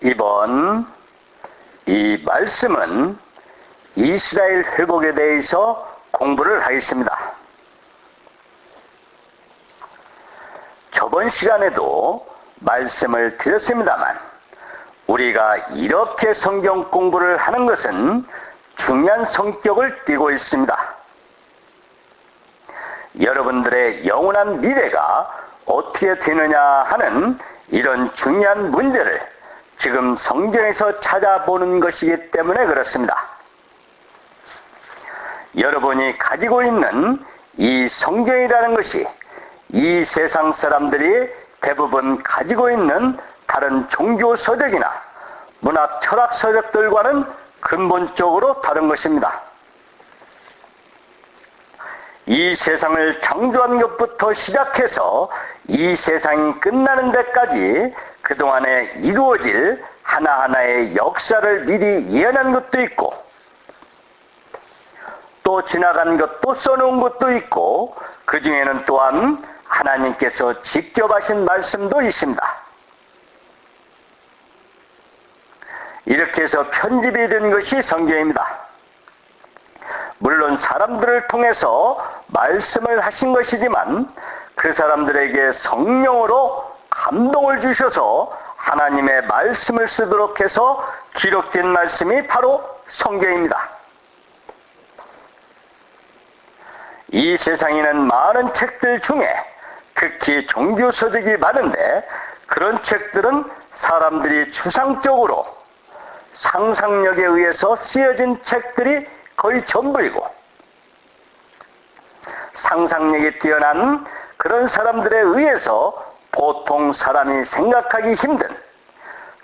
이번 이 말씀은 이스라엘 회복에 대해서 공부를 하겠습니다. 저번 시간에도 말씀을 드렸습니다만 우리가 이렇게 성경 공부를 하는 것은 중요한 성격을 띠고 있습니다. 여러분들의 영원한 미래가 어떻게 되느냐 하는 이런 중요한 문제를 지금 성경에서 찾아보는 것이기 때문에 그렇습니다. 여러분이 가지고 있는 이 성경이라는 것이 이 세상 사람들이 대부분 가지고 있는 다른 종교 서적이나 문학 철학 서적들과는 근본적으로 다른 것입니다. 이 세상을 창조한 것부터 시작해서 이 세상이 끝나는 데까지 그동안에 이루어질 하나하나의 역사를 미리 예언한 것도 있고 또 지나간 것도 써놓은 것도 있고 그 중에는 또한 하나님께서 직접 하신 말씀도 있습니다. 이렇게 해서 편집이 된 것이 성경입니다. 물론 사람들을 통해서 말씀을 하신 것이지만 그 사람들에게 성령으로 감동을 주셔서 하나님의 말씀을 쓰도록 해서 기록된 말씀이 바로 성경입니다. 이 세상에는 많은 책들 중에 특히 종교서적이 많은데 그런 책들은 사람들이 추상적으로 상상력에 의해서 쓰여진 책들이 거의 전부이고 상상력이 뛰어난 그런 사람들에 의해서 보통 사람이 생각하기 힘든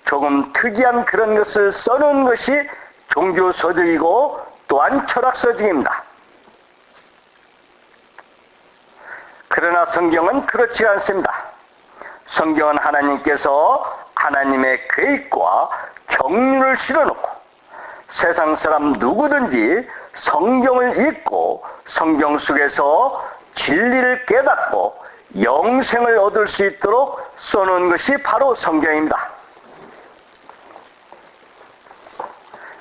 조금 특이한 그런 것을 써놓은 것이 종교서적이고 또한 철학서적입니다. 그러나 성경은 그렇지 않습니다. 성경은 하나님께서 하나님의 계획과 경륜을 실어놓고 세상 사람 누구든지 성경을 읽고 성경 속에서 진리를 깨닫고 영생을 얻을 수 있도록 써놓은 것이 바로 성경입니다.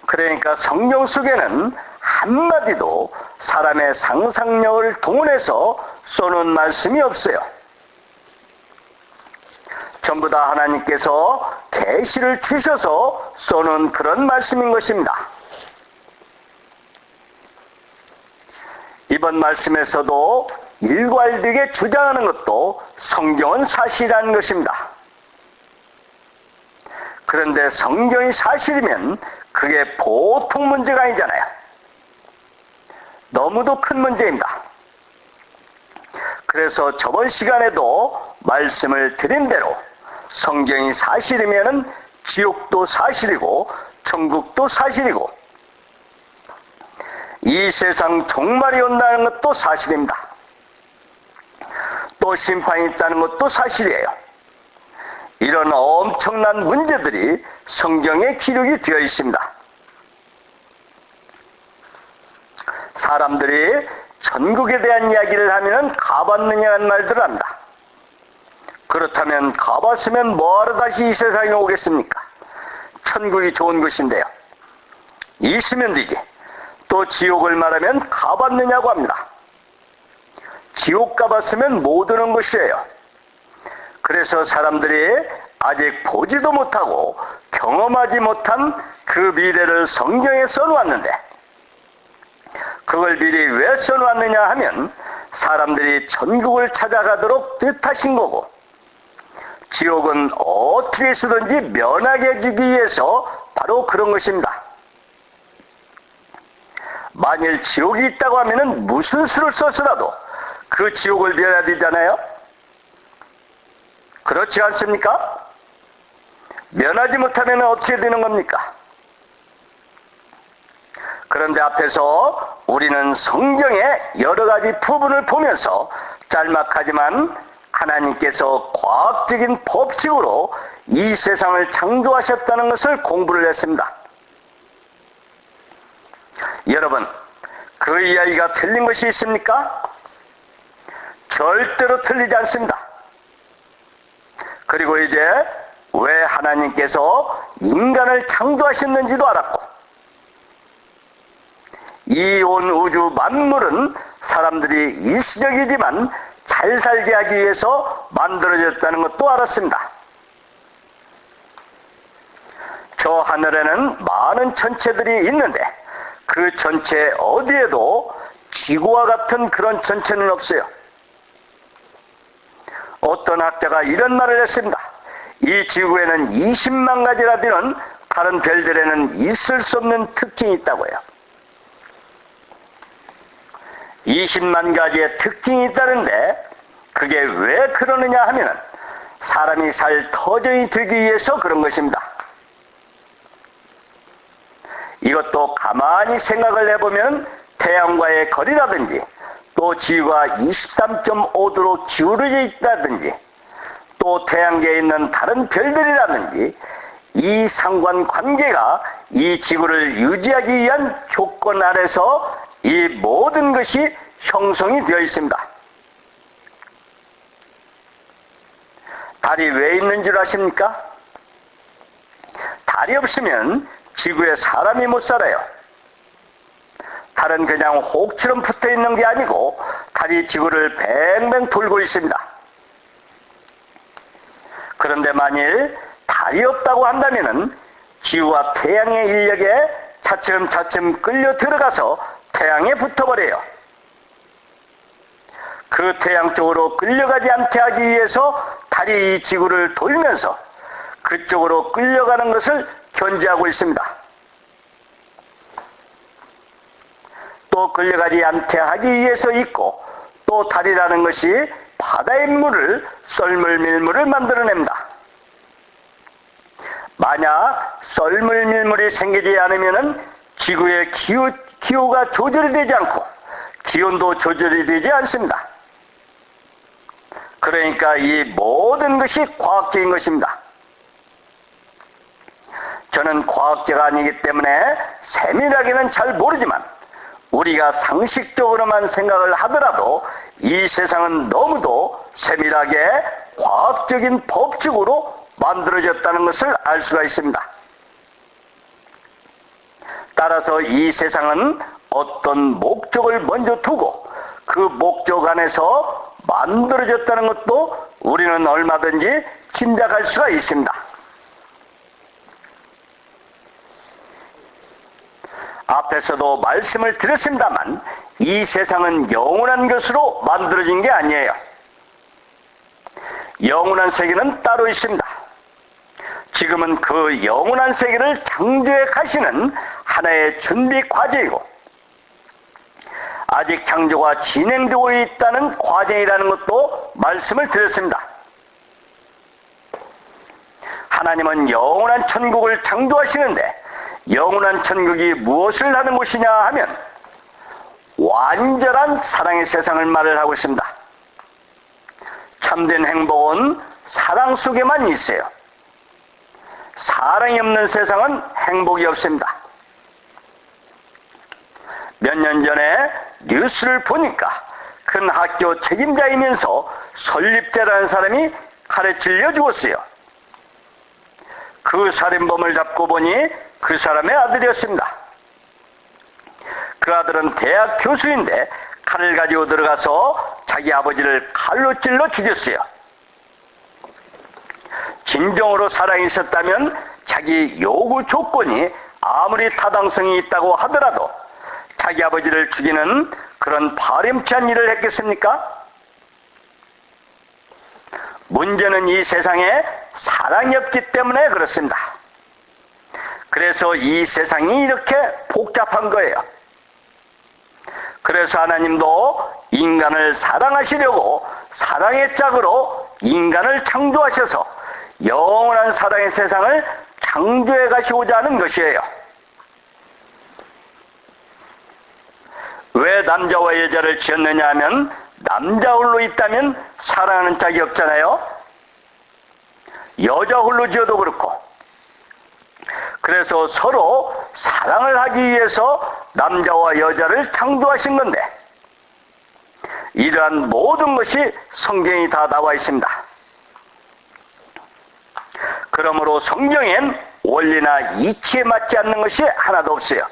그러니까 성경 속에는 한마디도 사람의 상상력을 동원해서 써놓은 말씀이 없어요. 전부 다 하나님께서 계시를 주셔서 써놓은 그런 말씀인 것입니다. 이번 말씀에서도 일괄되게 주장하는 것도 성경은 사실이라는 것입니다. 그런데 성경이 사실이면 그게 보통 문제가 아니잖아요. 너무도 큰 문제입니다. 그래서 저번 시간에도 말씀을 드린 대로 성경이 사실이면은 지옥도 사실이고 천국도 사실이고 이 세상 종말이 온다는 것도 사실입니다. 또 심판이 있다는 것도 사실이에요. 이런 엄청난 문제들이 성경에 기록이 되어 있습니다. 사람들이 천국에 대한 이야기를 하면 가봤느냐는 말들을 합니다. 그렇다면 가봤으면 뭐하러 다시 이 세상에 오겠습니까? 천국이 좋은 것인데요. 있으면 되지. 또 지옥을 말하면 가봤느냐고 합니다. 지옥 가봤으면 못 오는 것이에요. 그래서 사람들이 아직 보지도 못하고 경험하지 못한 그 미래를 성경에 써놓았는데 그걸 미리 왜 써놓았느냐 하면 사람들이 천국을 찾아가도록 뜻하신 거고 지옥은 어떻게 해서든지 면하게 해주기 위해서 바로 그런 것입니다. 만일 지옥이 있다고 하면 무슨 수를 써서라도 그 지옥을 면해야 되잖아요. 그렇지 않습니까? 면하지 못하면 어떻게 되는 겁니까? 그런데 앞에서 우리는 성경의 여러 가지 부분을 보면서 짤막하지만 하나님께서 과학적인 법칙으로 이 세상을 창조하셨다는 것을 공부를 했습니다. 여러분, 그 이야기가 틀린 것이 있습니까? 절대로 틀리지 않습니다. 그리고 이제 왜 하나님께서 인간을 창조하셨는지도 알았고, 이 온 우주 만물은 사람들이 일시적이지만 잘 살게 하기 위해서 만들어졌다는 것도 알았습니다. 저 하늘에는 많은 천체들이 있는데 그 천체 어디에도 지구와 같은 그런 천체는 없어요. 어떤 학자가 이런 말을 했습니다. 이 지구에는 20만 가지나 되는 다른 별들에는 있을 수 없는 특징이 있다고요. 20만 가지의 특징이 있다는데 그게 왜 그러느냐 하면 사람이 살 터전이 되기 위해서 그런 것입니다. 이것도 가만히 생각을 해보면 태양과의 거리라든지 또 지구가 23.5도로 기울어져 있다든지 또 태양계에 있는 다른 별들이라든지 이 상관관계가 이 지구를 유지하기 위한 조건 아래서 이 모든 것이 형성이 되어 있습니다. 달이 왜 있는 줄 아십니까? 달이 없으면 지구에 사람이 못 살아요. 달은 그냥 혹처럼 붙어 있는 게 아니고 달이 지구를 뱅뱅 돌고 있습니다. 그런데 만일 달이 없다고 한다면은 지구와 태양의 인력에 차츰차츰 끌려 들어가서 태양에 붙어버려요. 그 태양 쪽으로 끌려가지 않게 하기 위해서 달이 이 지구를 돌면서 그쪽으로 끌려가는 것을 견제하고 있습니다. 또 끌려가지 않게 하기 위해서 있고 또 달이라는 것이 바다의 물을 썰물밀물을 만들어냅니다. 만약 썰물밀물이 생기지 않으면 지구의 기후가 조절이 되지 않고 기온도 조절이 되지 않습니다. 그러니까 이 모든 것이 과학적인 것입니다. 저는 과학자가 아니기 때문에 세밀하게는 잘 모르지만 우리가 상식적으로만 생각을 하더라도 이 세상은 너무도 세밀하게 과학적인 법칙으로 만들어졌다는 것을 알 수가 있습니다. 따라서 이 세상은 어떤 목적을 먼저 두고 그 목적 안에서 만들어졌다는 것도 우리는 얼마든지 짐작할 수가 있습니다. 앞에서도 말씀을 드렸습니다만 이 세상은 영원한 것으로 만들어진 게 아니에요. 영원한 세계는 따로 있습니다. 지금은 그 영원한 세계를 창조해 가시는 하나의 준비 과정이고 아직 창조가 진행되고 있다는 과정이라는 것도 말씀을 드렸습니다. 하나님은 영원한 천국을 창조하시는데 영원한 천국이 무엇을 하는 곳이냐 하면 완전한 사랑의 세상을 말을 하고 있습니다. 참된 행복은 사랑 속에만 있어요. 사랑이 없는 세상은 행복이 없습니다. 몇 년 전에 뉴스를 보니까 큰 학교 책임자이면서 설립자라는 사람이 칼에 찔려 죽었어요. 그 살인범을 잡고 보니 그 사람의 아들이었습니다. 그 아들은 대학 교수인데 칼을 가지고 들어가서 자기 아버지를 칼로 찔러 죽였어요. 진정으로 사랑이 있었다면 자기 요구 조건이 아무리 타당성이 있다고 하더라도 자기 아버지를 죽이는 그런 바람피한 일을 했겠습니까? 문제는 이 세상에 사랑이 없기 때문에 그렇습니다. 그래서 이 세상이 이렇게 복잡한 거예요. 그래서 하나님도 인간을 사랑하시려고 사랑의 짝으로 인간을 창조하셔서 영원한 사랑의 세상을 창조해 가시고자 하는 것이에요. 왜 남자와 여자를 지었느냐 하면 남자 홀로 있다면 사랑하는 짝이 없잖아요. 여자 홀로 지어도 그렇고 그래서 서로 사랑을 하기 위해서 남자와 여자를 창조하신 건데 이러한 모든 것이 성경이 다 나와 있습니다. 그러므로 성경엔 원리나 이치에 맞지 않는 것이 하나도 없어요.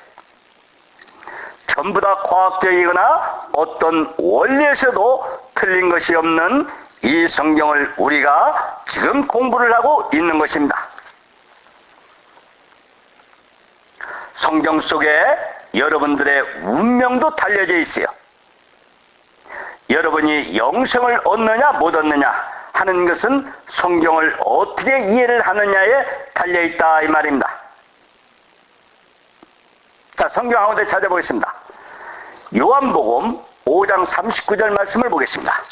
전부 다 과학적이거나 어떤 원리에서도 틀린 것이 없는 이 성경을 우리가 지금 공부를 하고 있는 것입니다. 성경 속에 여러분들의 운명도 달려져 있어요. 여러분이 영생을 얻느냐 못 얻느냐 하는 것은 성경을 어떻게 이해를 하느냐에 달려있다 이 말입니다. 자, 성경 한 군데 찾아보겠습니다. 요한복음 5장 39절 말씀을 보겠습니다.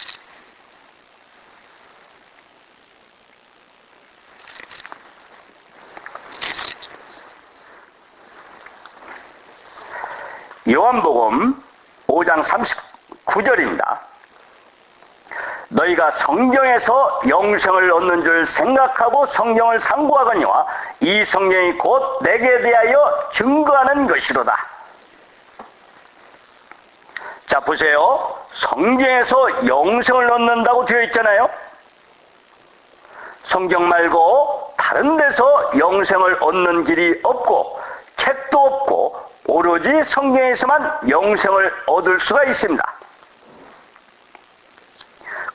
요한복음 5장 39절입니다. 너희가 성경에서 영생을 얻는 줄 생각하고 성경을 상고하거니와 이 성경이 곧 내게 대하여 증거하는 것이로다. 자, 보세요. 성경에서 영생을 얻는다고 되어 있잖아요. 성경 말고 다른 데서 영생을 얻는 길이 없고 책도 없고 오로지 성경에서만 영생을 얻을 수가 있습니다.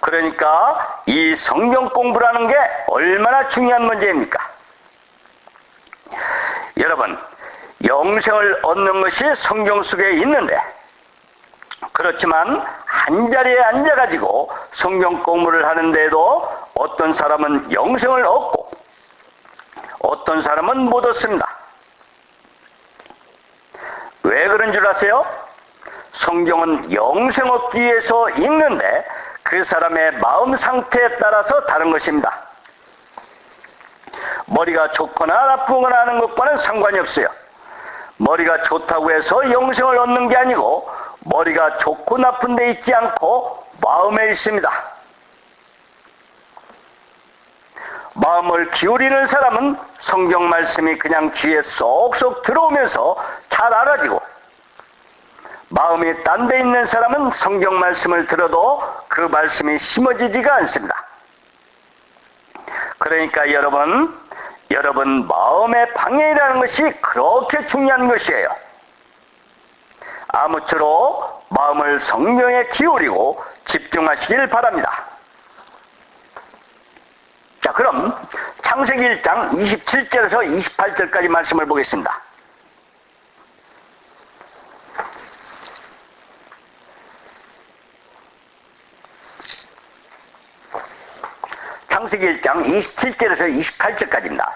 그러니까 이 성경 공부라는 게 얼마나 중요한 문제입니까? 여러분, 영생을 얻는 것이 성경 속에 있는데, 그렇지만 한자리에 앉아가지고 성경 공부를 하는데도 어떤 사람은 영생을 얻고 어떤 사람은 못 얻습니다. 왜 그런 줄 아세요? 성경은 영생 얻기 위해서 읽는데 그 사람의 마음 상태에 따라서 다른 것입니다. 머리가 좋거나 나쁘거나 하는 것과는 상관이 없어요. 머리가 좋다고 해서 영생을 얻는 게 아니고 머리가 좋고 나쁜 데 있지 않고 마음에 있습니다. 마음을 기울이는 사람은 성경 말씀이 그냥 귀에 쏙쏙 들어오면서 잘 알아지고, 마음이 딴 데 있는 사람은 성경 말씀을 들어도 그 말씀이 심어지지가 않습니다. 그러니까 여러분 마음의 방향이라는 것이 그렇게 중요한 것이에요. 아무쪼록 마음을 성경에 기울이고 집중하시길 바랍니다. 자, 그럼 창세기 1장 27절에서 28절까지 말씀을 보겠습니다. 창세기 1장 27절에서 28절까지입니다.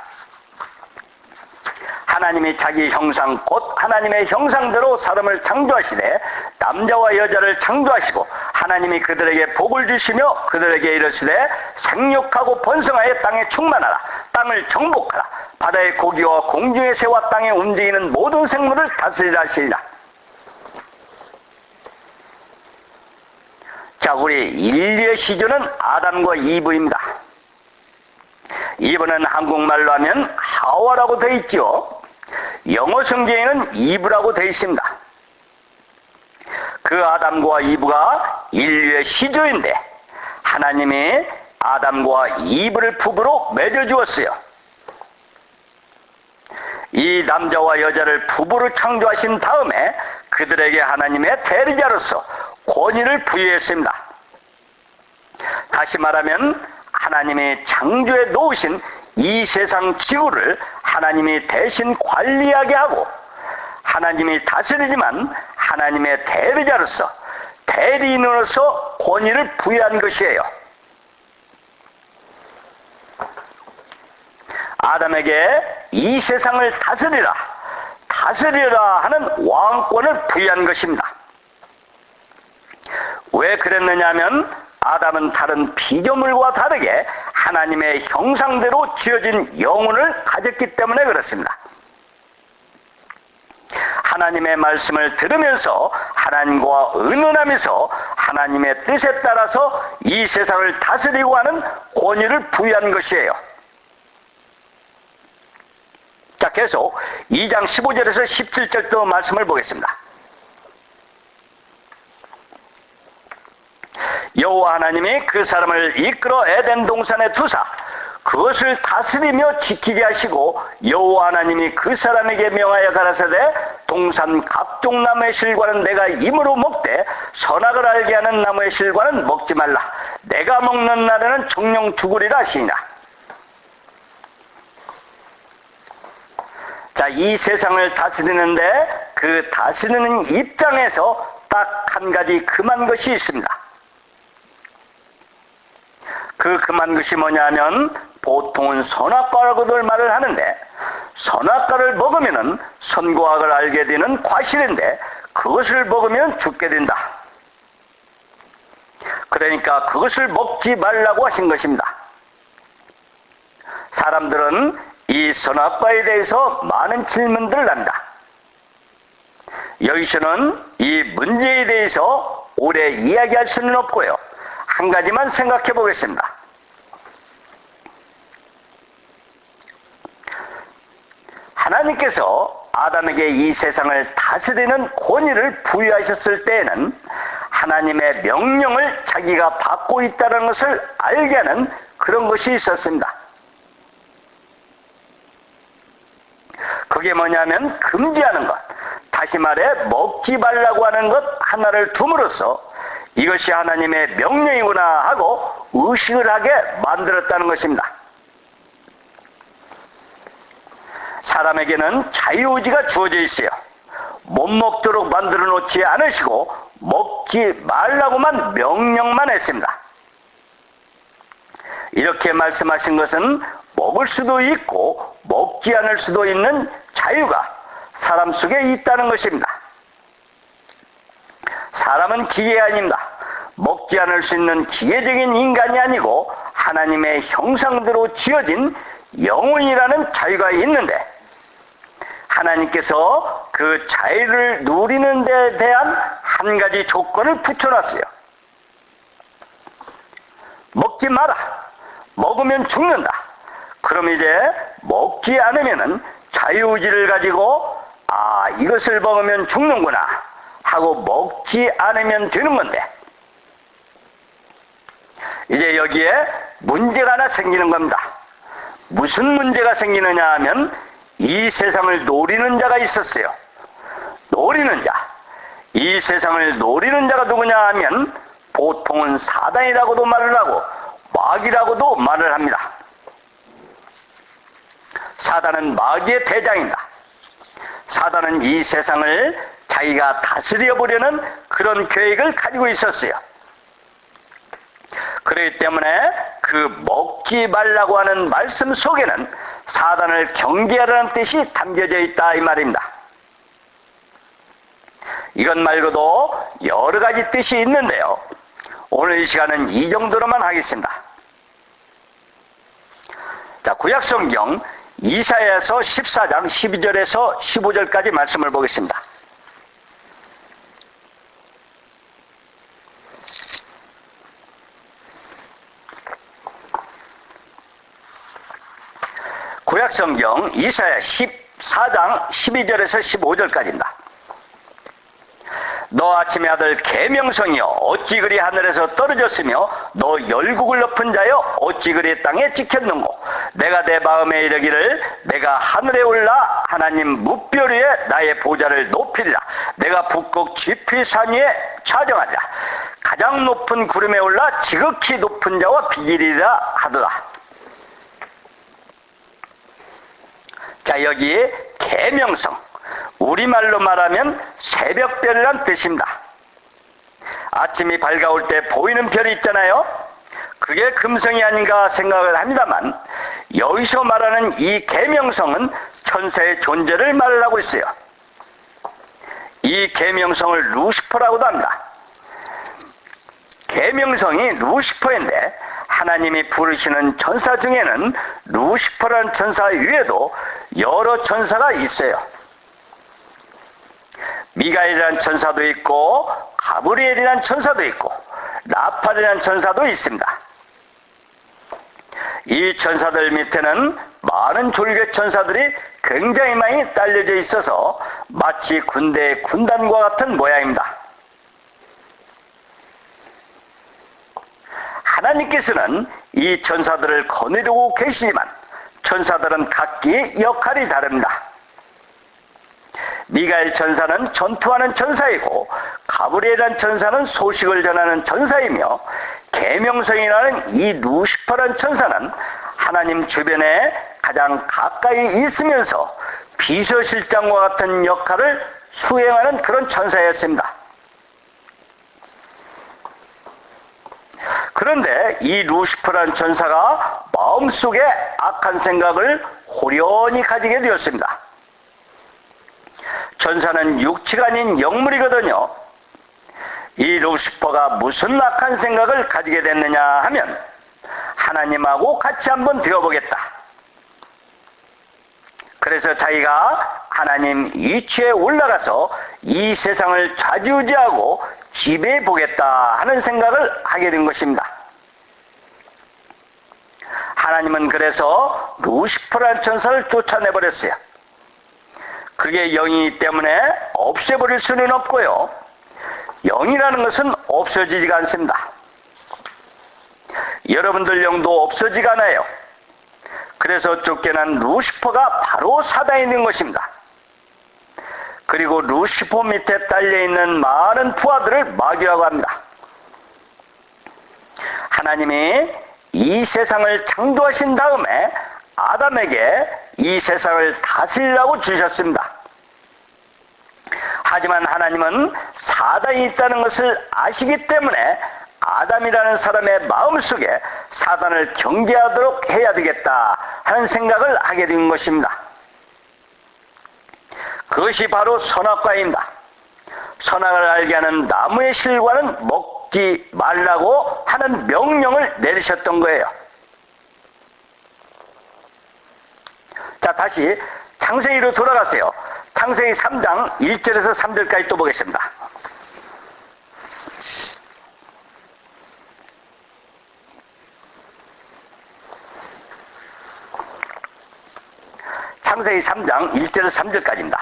하나님이 자기 형상 곧 하나님의 형상대로 사람을 창조하시되 남자와 여자를 창조하시고 하나님이 그들에게 복을 주시며 그들에게 이르시되 생육하고 번성하여 땅에 충만하라. 땅을 정복하라. 바다의 고기와 공중의 새와 땅에 움직이는 모든 생물을 다스리라 하시니라. 자, 우리 인류의 시조는 아담과 이브입니다. 이브는 한국말로 하면 하와라고 되어 있죠. 영어 성경에는 이브라고 되어 있습니다. 그 아담과 이브가 인류의 시조인데 하나님이 아담과 이브를 부부로 맺어주었어요. 이 남자와 여자를 부부로 창조하신 다음에 그들에게 하나님의 대리자로서 권위를 부여했습니다. 다시 말하면 하나님이 창조에 놓으신 이 세상 지구를 하나님이 대신 관리하게 하고 하나님이 다스리지만 하나님의 대리자로서 대리인으로서 권위를 부여한 것이에요. 아담에게 이 세상을 다스리라 하는 왕권을 부여한 것입니다. 왜 그랬느냐 하면 아담은 다른 피조물과 다르게 하나님의 형상대로 지어진 영혼을 가졌기 때문에 그렇습니다. 하나님의 말씀을 들으면서 하나님과 의논하면서 하나님의 뜻에 따라서 이 세상을 다스리고 하는 권위를 부여한 것이에요. 자, 계속 2장 15절에서 17절도 말씀을 보겠습니다. 여호와 하나님이 그 사람을 이끌어 에덴 동산에 두사 그 그것을 다스리며 지키게 하시고 여호와 하나님이 그 사람에게 명하여 가라사대 동산 각종 나무의 실과는 내가 임으로 먹되 선악을 알게 하는 나무의 실과는 먹지 말라. 내가 먹는 날에는 정령 죽으리라 하시니라. 자, 이 세상을 다스리는데 그 다스리는 입장에서 딱 한 가지 금한 것이 있습니다. 그 금한 것이 뭐냐면 보통은 선악과라고들 말을 하는데 선악과를 먹으면 선과 악을 알게 되는 과실인데 그것을 먹으면 죽게 된다. 그러니까 그것을 먹지 말라고 하신 것입니다. 사람들은 이 선악과에 대해서 많은 질문들을 한다. 여기서는 이 문제에 대해서 오래 이야기할 수는 없고요. 한 가지만 생각해 보겠습니다. 하나님께서 아담에게 이 세상을 다스리는 권위를 부여하셨을 때에는 하나님의 명령을 자기가 받고 있다는 것을 알게 하는 그런 것이 있었습니다. 그게 뭐냐면 금지하는 것, 다시 말해 먹지 말라고 하는 것 하나를 둠으로써 이것이 하나님의 명령이구나 하고 의식을 하게 만들었다는 것입니다. 사람에게는 자유의지가 주어져 있어요. 못 먹도록 만들어 놓지 않으시고 먹지 말라고만 명령만 했습니다. 이렇게 말씀하신 것은 먹을 수도 있고 먹지 않을 수도 있는 자유가 사람 속에 있다는 것입니다. 사람은 기계 아닙니다. 먹지 않을 수 있는 기계적인 인간이 아니고 하나님의 형상대로 지어진 영혼이라는 자유가 있는데 하나님께서 그 자유를 누리는 데 대한 한 가지 조건을 붙여놨어요. 먹지 마라. 먹으면 죽는다. 그럼 이제 먹지 않으면은 자유의지를 가지고 이것을 먹으면 죽는구나 하고 먹지 않으면 되는 건데 이제 여기에 문제가 하나 생기는 겁니다. 무슨 문제가 생기느냐 하면 이 세상을 노리는 자가 있었어요. 노리는 자. 이 세상을 노리는 자가 누구냐 하면 보통은 사단이라고도 말을 하고 마귀라고도 말을 합니다. 사단은 마귀의 대장입니다. 사단은 이 세상을 자기가 다스려 보려는 그런 계획을 가지고 있었어요. 그렇기 때문에 그 먹지 말라고 하는 말씀 속에는 사단을 경계하라는 뜻이 담겨져 있다 이 말입니다. 이것 말고도 여러 가지 뜻이 있는데요. 오늘 이 시간은 이 정도로만 하겠습니다. 자, 구약성경 이사야서 14장 12절에서 15절까지 말씀을 보겠습니다. 구약성경 이사야 14장 12절에서 15절까지입니다. 너 아침의 아들 계명성이여 어찌 그리 하늘에서 떨어졌으며 너 열국을 높은 자여 어찌 그리 땅에 찍혔는고 내가 내 마음에 이르기를 내가 하늘에 올라 하나님 무별 위에 나의 보좌를 높이리라. 내가 북극 지피 산 위에 차정하리라. 가장 높은 구름에 올라 지극히 높은 자와 비기리라 하더라. 자, 여기 계명성, 우리말로 말하면 새벽별이란 뜻입니다. 아침이 밝아올 때 보이는 별이 있잖아요. 그게 금성이 아닌가 생각을 합니다만 여기서 말하는 이 계명성은 천사의 존재를 말하고 있어요. 이 계명성을 루시퍼라고도 합니다. 계명성이 루시퍼인데 하나님이 부르시는 천사 중에는 루시퍼라는 천사 위에도 여러 천사가 있어요. 미가엘이라는 천사도 있고 가브리엘이라는 천사도 있고 라팔이라는 천사도 있습니다. 이 천사들 밑에는 많은 졸개 천사들이 굉장히 많이 딸려져 있어서 마치 군대의 군단과 같은 모양입니다. 하나님께서는 이 천사들을 거느리고 계시지만 천사들은 각기 역할이 다릅니다. 미가엘 천사는 전투하는 천사이고 가브리엘이라는 천사는 소식을 전하는 천사이며 계명성이라는 이 루시퍼라는 천사는 하나님 주변에 가장 가까이 있으면서 비서실장과 같은 역할을 수행하는 그런 천사였습니다. 그런데 이 루시퍼라는 천사가 마음속에 악한 생각을 호련히 가지게 되었습니다. 천사는 육체가 아닌 영물이거든요. 이 루시퍼가 무슨 악한 생각을 가지게 됐느냐 하면 하나님하고 같이 한번 되어보겠다. 그래서 자기가 하나님 위치에 올라가서 이 세상을 좌지우지하고 지배해보겠다 하는 생각을 하게 된 것입니다. 하나님은 그래서 루시퍼라는 천사를 쫓아내버렸어요. 그게 영이기 때문에 없애버릴 수는 없고요. 영이라는 것은 없어지지가 않습니다. 여러분들 영도 없어지가 않아요. 그래서 쫓겨난 루시퍼가 바로 사단이 된 것입니다. 그리고 루시퍼 밑에 딸려있는 많은 부하들을 마귀라고 합니다. 하나님이 이 세상을 창조하신 다음에 아담에게 이 세상을 다스리라고 주셨습니다. 하지만 하나님은 사단이 있다는 것을 아시기 때문에 아담이라는 사람의 마음속에 사단을 경계하도록 해야 되겠다 하는 생각을 하게 된 것입니다. 그것이 바로 선악과입니다. 선악을 알게 하는 나무의 실과는 먹지 말라고 하는 명령을 내리셨던 거예요. 자, 다시 창세기로 돌아가세요. 창세기 3장 1절에서 3절까지 또 보겠습니다. 창세기 3장 1절에서 3절까지입니다.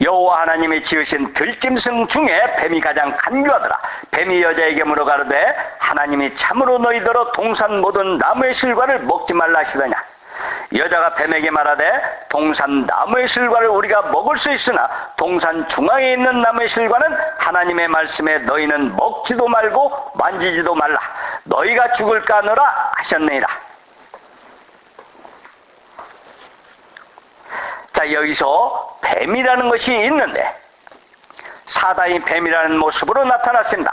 여호와 하나님이 지으신 들짐승 중에 뱀이 가장 간교하더라. 뱀이 여자에게 물어 가로되 하나님이 참으로 너희더러 동산 모든 나무의 실과를 먹지 말라 하시더냐. 여자가 뱀에게 말하되 동산 나무의 실과를 우리가 먹을 수 있으나 동산 중앙에 있는 나무의 실과는 하나님의 말씀에 너희는 먹지도 말고 만지지도 말라. 너희가 죽을까 하노라 하셨느니라. 자, 여기서 뱀이라는 것이 있는데 사단이 뱀이라는 모습으로 나타났습니다.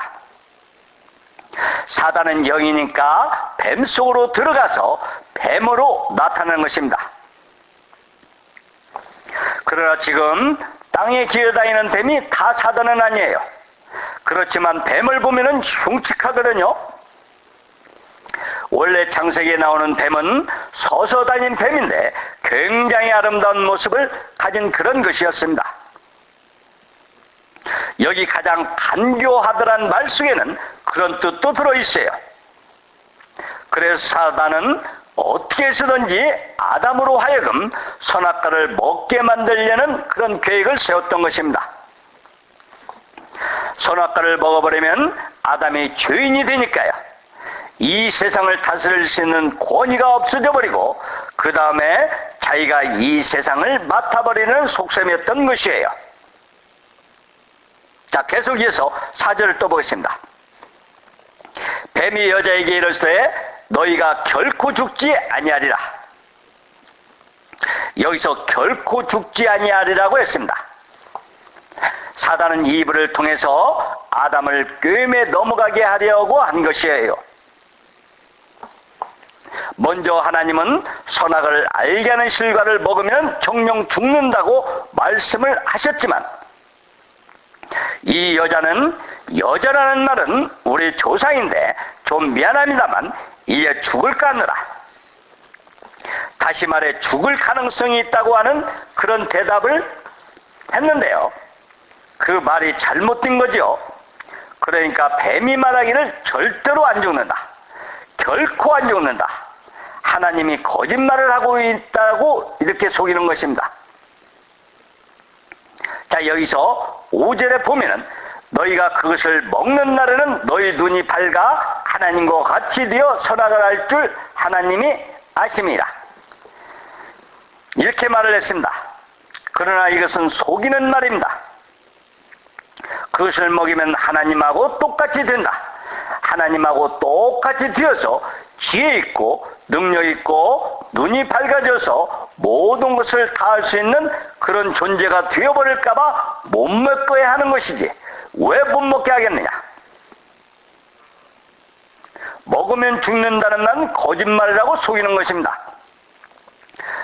사단은 영이니까 뱀 속으로 들어가서 뱀으로 나타나는 것입니다. 그러나 지금 땅에 기어다니는 뱀이 다 사단은 아니에요. 그렇지만 뱀을 보면은 흉측하거든요. 원래 창세기에 나오는 뱀은 서서 다닌 뱀인데 굉장히 아름다운 모습을 가진 그런 것이었습니다. 여기 가장 간교하더란 말 속에는 그런 뜻도 들어있어요. 그래서 사단은 어떻게 해서든지 아담으로 하여금 선악과를 먹게 만들려는 그런 계획을 세웠던 것입니다. 선악과를 먹어버리면 아담이 죄인이 되니까요. 이 세상을 다스릴 수 있는 권위가 없어져 버리고 그 다음에 자기가 이 세상을 맡아버리는 속셈이었던 것이에요. 자, 계속해서 4절을 또 보겠습니다. 뱀이 여자에게 이르시되 너희가 결코 죽지 아니하리라. 여기서 결코 죽지 아니하리라고 했습니다. 사단은 이브를 통해서 아담을 꿰매 넘어가게 하려고 한 것이에요. 먼저 하나님은 선악을 알게 하는 실과를 먹으면 정령 죽는다고 말씀을 하셨지만 이 여자라는 말은 우리 조상인데 좀 미안합니다만 이제 죽을까 하느라, 다시 말해 죽을 가능성이 있다고 하는 그런 대답을 했는데요. 그 말이 잘못된 거죠. 그러니까 뱀이 말하기를 절대로 안 죽는다, 결코 안 죽는다, 하나님이 거짓말을 하고 있다고 이렇게 속이는 것입니다. 자, 여기서 5절에 보면은 너희가 그것을 먹는 날에는 너희 눈이 밝아 하나님과 같이 되어 살아갈 줄 하나님이 아십니다. 이렇게 말을 했습니다. 그러나 이것은 속이는 말입니다. 그것을 먹이면 하나님하고 똑같이 된다. 하나님하고 똑같이 되어서 지혜 있고 능력 있고 눈이 밝아져서 모든 것을 다 할 수 있는 그런 존재가 되어버릴까봐 못 먹게 하는 것이지 왜 못 먹게 하겠느냐. 먹으면 죽는다는 난 거짓말이라고 속이는 것입니다.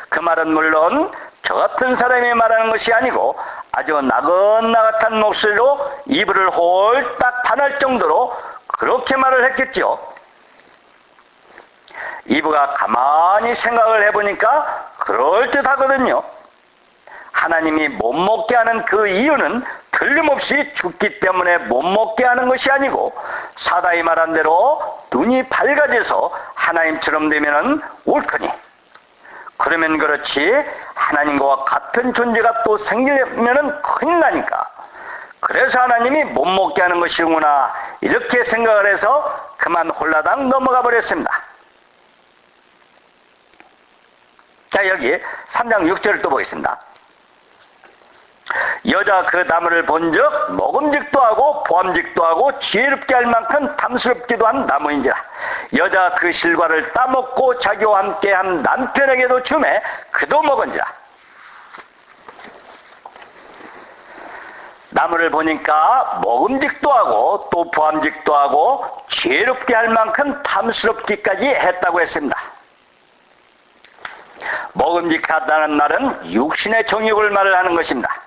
그 말은 물론 저 같은 사람이 말하는 것이 아니고 아주 나긋나긋한 목소리로 이불을 홀딱 반할 정도로 그렇게 말을 했겠죠. 이브가 가만히 생각을 해보니까 그럴듯하거든요. 하나님이 못 먹게 하는 그 이유는 틀림없이 죽기 때문에 못 먹게 하는 것이 아니고 사다이 말한 대로 눈이 밝아져서 하나님처럼 되면 옳거니, 그러면 그렇지 하나님과 같은 존재가 또 생기면 큰일 나니까, 그래서 하나님이 못 먹게 하는 것이구나 이렇게 생각을 해서 그만 홀라당 넘어가 버렸습니다. 자, 여기 3장 6절을 또 보겠습니다. 여자 그 나무를 본즉 먹음직도 하고 보암직도 하고 지혜롭게 할 만큼 탐스럽기도 한 나무인지라. 여자 그 실과를 따먹고 자기와 함께 한 남편에게도 주매 그도 먹은지라. 나무를 보니까 먹음직도 하고 또 보암직도 하고 지혜롭게 할 만큼 탐스럽기까지 했다고 했습니다. 먹음직하다는 말은 육신의 정욕을 말을 하는 것입니다.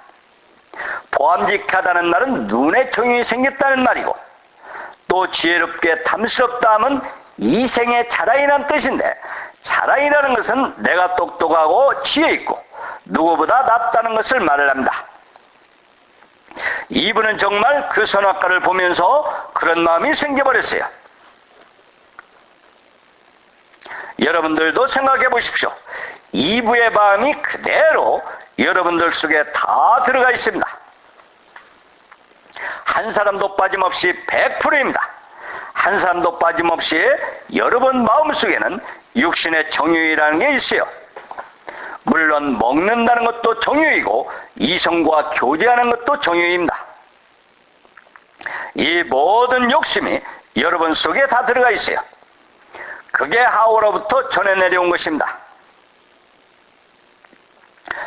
보암직하다는 말은 눈의 정욕이 생겼다는 말이고, 또 지혜롭게 탐스럽다 하면 이생의 자랑이라는 뜻인데, 자랑이라는 것은 내가 똑똑하고 지혜 있고 누구보다 낫다는 것을 말을 합니다. 이분은 정말 그 선악과를 보면서 그런 마음이 생겨버렸어요. 여러분들도 생각해 보십시오. 이브의 마음이 그대로 여러분들 속에 다 들어가 있습니다. 한 사람도 빠짐없이 100%입니다. 한 사람도 빠짐없이 여러분 마음속에는 육신의 정욕이라는 게 있어요. 물론 먹는다는 것도 정욕이고 이성과 교제하는 것도 정욕입니다. 이 모든 욕심이 여러분 속에 다 들어가 있어요. 그게 하오로부터 전해 내려온 것입니다.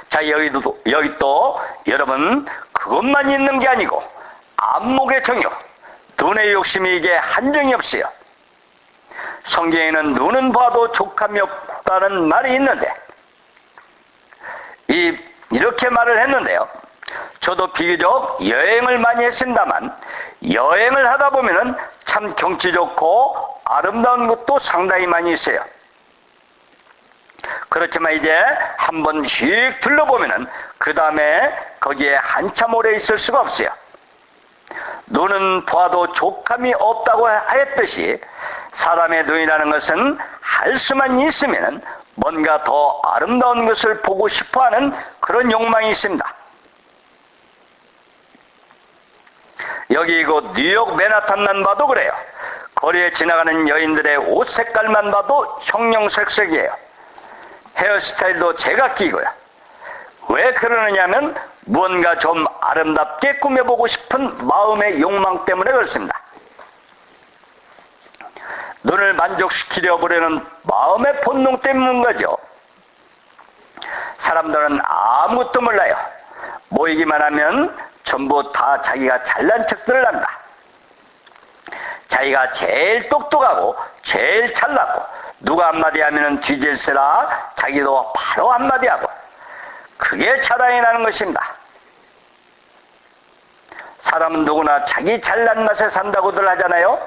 자, 여기 또 여러분 그것만 있는 게 아니고 안목의 정욕, 눈의 욕심이 이게 한정이 없어요. 성경에는 눈은 봐도 족함이 없다는 말이 있는데, 이렇게 말을 했는데요. 저도 비교적 여행을 많이 했습니다만 여행을 하다 보면은 참 경치 좋고 아름다운 곳도 상당히 많이 있어요. 그렇지만 이제 한번 휙 둘러보면은 그 다음에 거기에 한참 오래 있을 수가 없어요. 눈은 봐도 족함이 없다고 하였듯이 사람의 눈이라는 것은 할 수만 있으면 뭔가 더 아름다운 것을 보고 싶어하는 그런 욕망이 있습니다. 여기 이곳 뉴욕 맨하탄만 봐도 그래요. 거리에 지나가는 여인들의 옷 색깔만 봐도 형형색색이에요. 헤어스타일도 제각기이고요. 왜 그러느냐면 무언가 좀 아름답게 꾸며보고 싶은 마음의 욕망 때문에 그렇습니다. 눈을 만족시키려 보려는 마음의 본능 때문인 거죠. 사람들은 아무것도 몰라요. 모이기만 하면 전부 다 자기가 잘난 척들을 한다. 자기가 제일 똑똑하고 제일 잘나고 누가 한마디 하면 뒤질세라 자기도 바로 한마디 하고, 그게 자랑이 나는 것입니다. 사람은 누구나 자기 잘난 맛에 산다고들 하잖아요.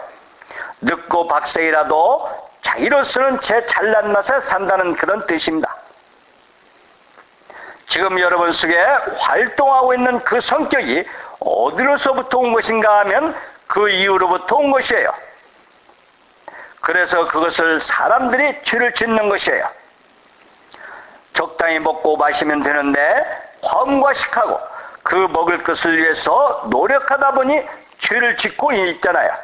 늦고 박생이라도 자기로서는 제 잘난 맛에 산다는 그런 뜻입니다. 지금 여러분 속에 활동하고 있는 그 성격이 어디로서부터 온 것인가 하면 그 이유로부터 온 것이에요. 그래서 그것을 사람들이 죄를 짓는 것이에요. 적당히 먹고 마시면 되는데 과음과식하고 그 먹을 것을 위해서 노력하다 보니 죄를 짓고 있잖아요.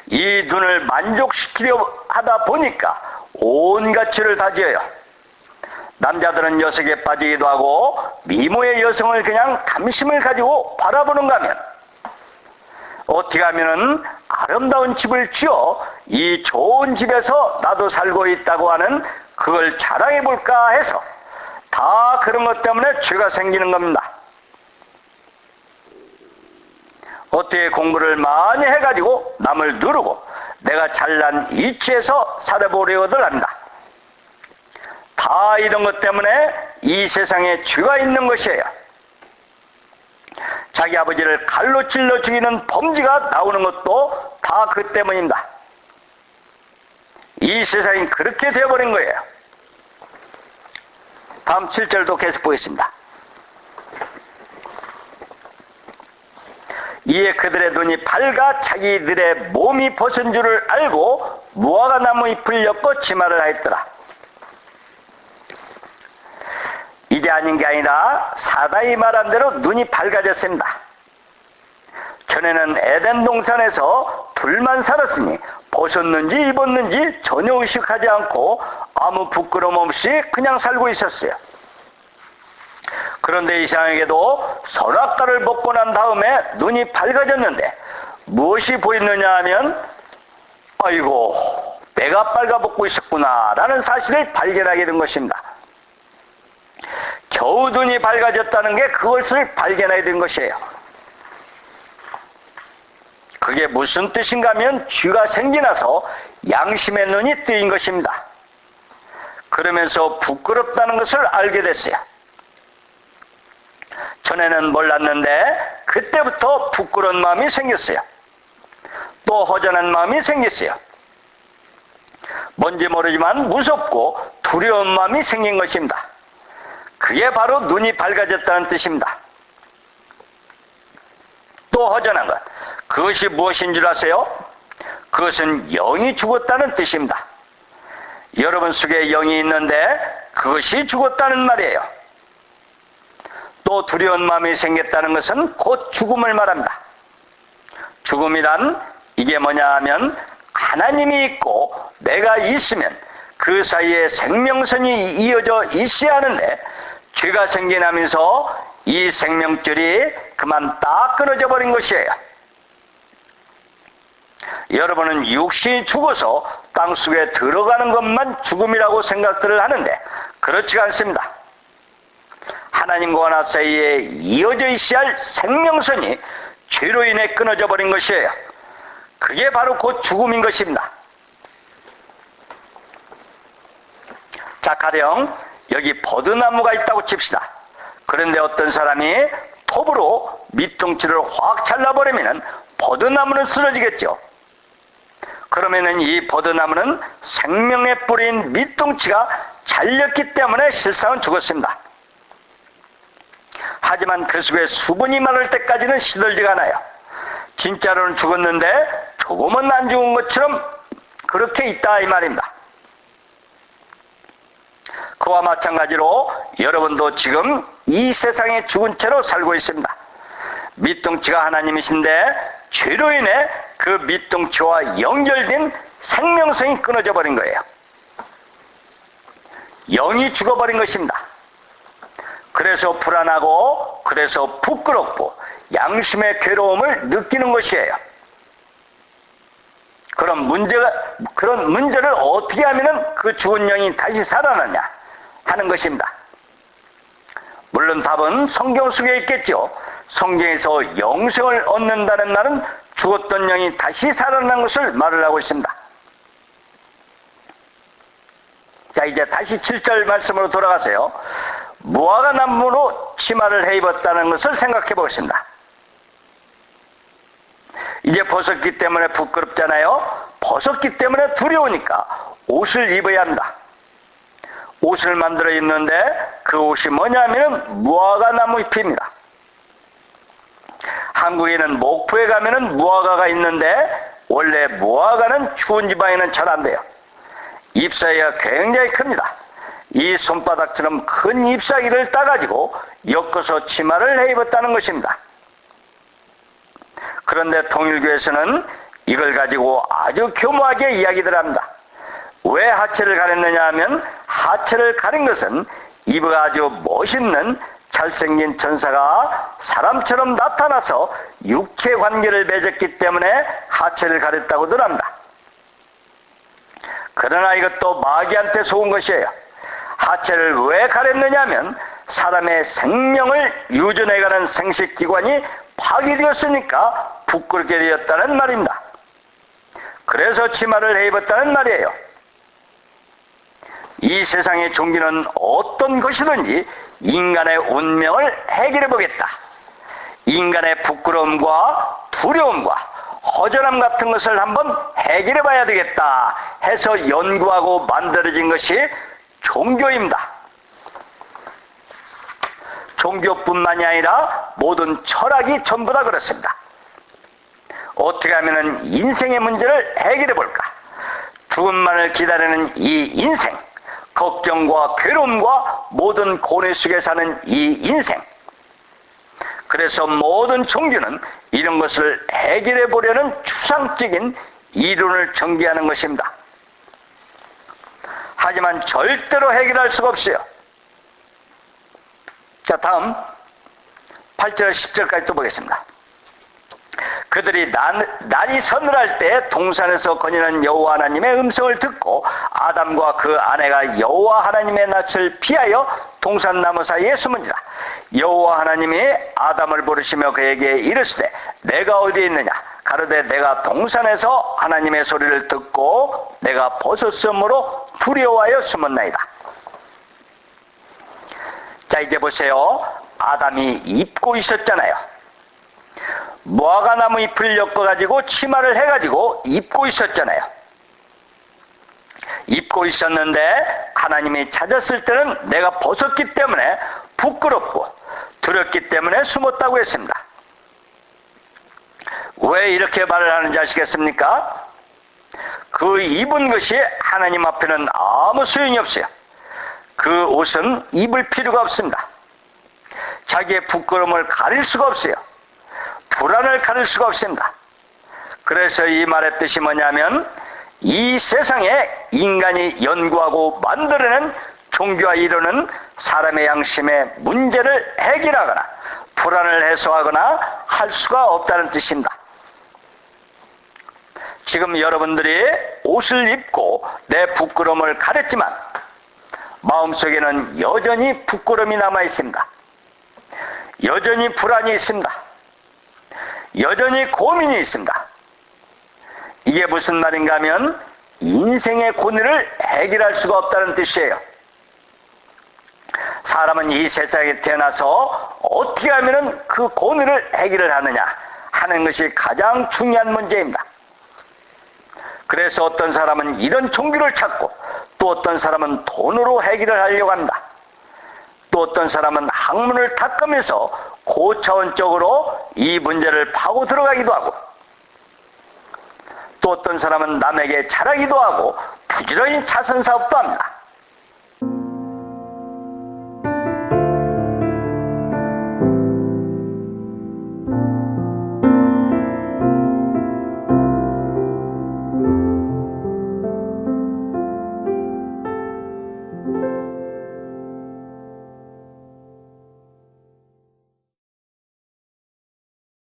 이 눈을 만족시키려 하다 보니까 온갖 죄를 다 지어요. 남자들은 여성에 빠지기도 하고 미모의 여성을 그냥 탐심을 가지고 바라보는가 하면 어떻게 하면은 아름다운 집을 지어 이 좋은 집에서 나도 살고 있다고 하는 그걸 자랑해 볼까 해서 다 그런 것 때문에 죄가 생기는 겁니다. 어떻게 공부를 많이 해가지고 남을 누르고 내가 잘난 이치에서 살아보려고들 합니다. 다 이런 것 때문에 이 세상에 죄가 있는 것이에요. 자기 아버지를 칼로 찔러 죽이는 범죄가 나오는 것도 다 그 때문입니다. 이 세상이 그렇게 되어버린 거예요. 다음 7절도 계속 보겠습니다. 이에 그들의 눈이 밝아 자기들의 몸이 벗은 줄을 알고 무화과 나무 잎을 엮어 치마를 하였더라. 이게 아닌 게 아니라 사단이 말한 대로 눈이 밝아졌습니다. 전에는 에덴 동산에서 둘만 살았으니 벗었는지 입었는지 전혀 의식하지 않고 아무 부끄러움 없이 그냥 살고 있었어요. 그런데 이상하게도 선악과를 먹고 난 다음에 눈이 밝아졌는데 무엇이 보이느냐 하면 아이고 내가 빨가벗고 있었구나 라는 사실을 발견하게 된 것입니다. 겨우 눈이 밝아졌다는 게 그것을 발견하게 된 것이에요. 그게 무슨 뜻인가 하면 죄가 생겨나서 양심의 눈이 뜨인 것입니다. 그러면서 부끄럽다는 것을 알게 됐어요. 전에는 몰랐는데 그때부터 부끄러운 마음이 생겼어요. 또 허전한 마음이 생겼어요. 뭔지 모르지만 무섭고 두려운 마음이 생긴 것입니다. 그게 바로 눈이 밝아졌다는 뜻입니다. 또 허전한 것, 그것이 무엇인 줄 아세요? 그것은 영이 죽었다는 뜻입니다. 여러분 속에 영이 있는데 그것이 죽었다는 말이에요. 또 두려운 마음이 생겼다는 것은 곧 죽음을 말합니다. 죽음이란 이게 뭐냐 하면 하나님이 있고 내가 있으면 그 사이에 생명선이 이어져 있어야 하는데 죄가 생겨나면서 이 생명줄이 그만 딱 끊어져 버린 것이에요. 여러분은 육신이 죽어서 땅속에 들어가는 것만 죽음이라고 생각들을 하는데 그렇지가 않습니다. 하나님과 나 사이에 이어져 있어야 할 생명선이 죄로 인해 끊어져 버린 것이에요. 그게 바로 곧 죽음인 것입니다. 자, 가령 여기 버드나무가 있다고 칩시다. 그런데 어떤 사람이 톱으로 밑둥치를 확 잘라버리면 버드나무는 쓰러지겠죠. 그러면은 이 버드나무는 생명의 뿌리인 밑둥치가 잘렸기 때문에 실상은 죽었습니다. 하지만 그 속에 수분이 마를 때까지는 시들지가 않아요. 진짜로는 죽었는데 조금은 안 죽은 것처럼 그렇게 있다 이 말입니다. 그와 마찬가지로 여러분도 지금 이 세상에 죽은 채로 살고 있습니다. 밑둥치가 하나님이신데 죄로 인해 그 밑둥치와 연결된 생명성이 끊어져 버린 거예요. 영이 죽어버린 것입니다. 그래서 불안하고 그래서 부끄럽고 양심의 괴로움을 느끼는 것이에요. 그런 문제를 어떻게 하면 그 죽은 영이 다시 살아나냐 하는 것입니다. 물론 답은 성경 속에 있겠죠. 성경에서 영생을 얻는다는 말은 죽었던 영이 다시 살아난 것을 말을 하고 있습니다. 자, 이제 다시 7절 말씀으로 돌아가세요. 무화과 나무로 치마를 해 입었다는 것을 생각해 보겠습니다. 이제 벗었기 때문에 부끄럽잖아요. 벗었기 때문에 두려우니까 옷을 입어야 합니다. 옷을 만들어 입는데 그 옷이 뭐냐면 무화과 나무 잎입니다. 한국에는 목포에 가면은 무화과가 있는데 원래 무화과는 추운 지방에는 잘 안 돼요. 잎사귀가 굉장히 큽니다. 이 손바닥처럼 큰 잎사귀를 따가지고 엮어서 치마를 해 입었다는 것입니다. 그런데 통일교에서는 이걸 가지고 아주 교묘하게 이야기들 합니다. 왜 하체를 가렸느냐 하면 하체를 가린 것은 이브가 아주 멋있는 잘생긴 천사가 사람처럼 나타나서 육체 관계를 맺었기 때문에 하체를 가렸다고들 합니다. 그러나 이것도 마귀한테 속은 것이에요. 하체를 왜 가렸느냐 하면 사람의 생명을 유전해가는 생식기관이 파괴되었으니까 부끄럽게 되었다는 말입니다. 그래서 치마를 해 입었다는 말이에요. 이 세상의 종기는 어떤 것이든지 인간의 운명을 해결해 보겠다. 인간의 부끄러움과 두려움과 허전함 같은 것을 한번 해결해 봐야 되겠다 해서 연구하고 만들어진 것이 종교입니다. 종교뿐만이 아니라 모든 철학이 전부 다 그렇습니다. 어떻게 하면 인생의 문제를 해결해 볼까? 죽음만을 기다리는 이 인생, 걱정과 괴로움과 모든 고뇌 속에 사는 이 인생. 그래서 모든 종교는 이런 것을 해결해 보려는 추상적인 이론을 전개하는 것입니다. 하지만 절대로 해결할 수가 없어요. 자, 다음 8절 10절까지 또 보겠습니다. 그들이 날이 서늘할 때 동산에서 거니는 여호와 하나님의 음성을 듣고 아담과 그 아내가 여호와 하나님의 낯을 피하여 동산나무 사이에 숨은지라. 여호와 하나님이 아담을 부르시며 그에게 이르시되 내가 어디에 있느냐? 가로되 내가 동산에서 하나님의 소리를 듣고 내가 벗었으므로 두려워하여 숨었나이다. 자, 이제 보세요. 아담이 입고 있었잖아요. 무화과나무 잎을 엮어가지고 치마를 해가지고 입고 있었잖아요. 입고 있었는데 하나님이 찾았을 때는 내가 벗었기 때문에 부끄럽고 두렵기 때문에 숨었다고 했습니다. 왜 이렇게 말을 하는지 아시겠습니까? 그 입은 것이 하나님 앞에는 아무 소용이 없어요. 그 옷은 입을 필요가 없습니다. 자기의 부끄러움을 가릴 수가 없어요. 불안을 가릴 수가 없습니다. 그래서 이 말의 뜻이 뭐냐면 이 세상에 인간이 연구하고 만들어낸 종교와 이론은 사람의 양심의 문제를 해결하거나 불안을 해소하거나 할 수가 없다는 뜻입니다. 지금 여러분들이 옷을 입고 내 부끄러움을 가렸지만 마음속에는 여전히 부끄러움이 남아 있습니다. 여전히 불안이 있습니다. 여전히 고민이 있습니다. 이게 무슨 말인가 하면 인생의 고뇌를 해결할 수가 없다는 뜻이에요. 사람은 이 세상에 태어나서 어떻게 하면 그 고뇌를 해결을 하느냐 하는 것이 가장 중요한 문제입니다. 그래서 어떤 사람은 이런 종교를 찾고 또 어떤 사람은 돈으로 해결을 하려고 합니다. 또 어떤 사람은 학문을 닦으면서 고차원적으로 이 문제를 파고 들어가기도 하고 또 어떤 사람은 남에게 잘하기도 하고 부지런히 자선사업도 합니다.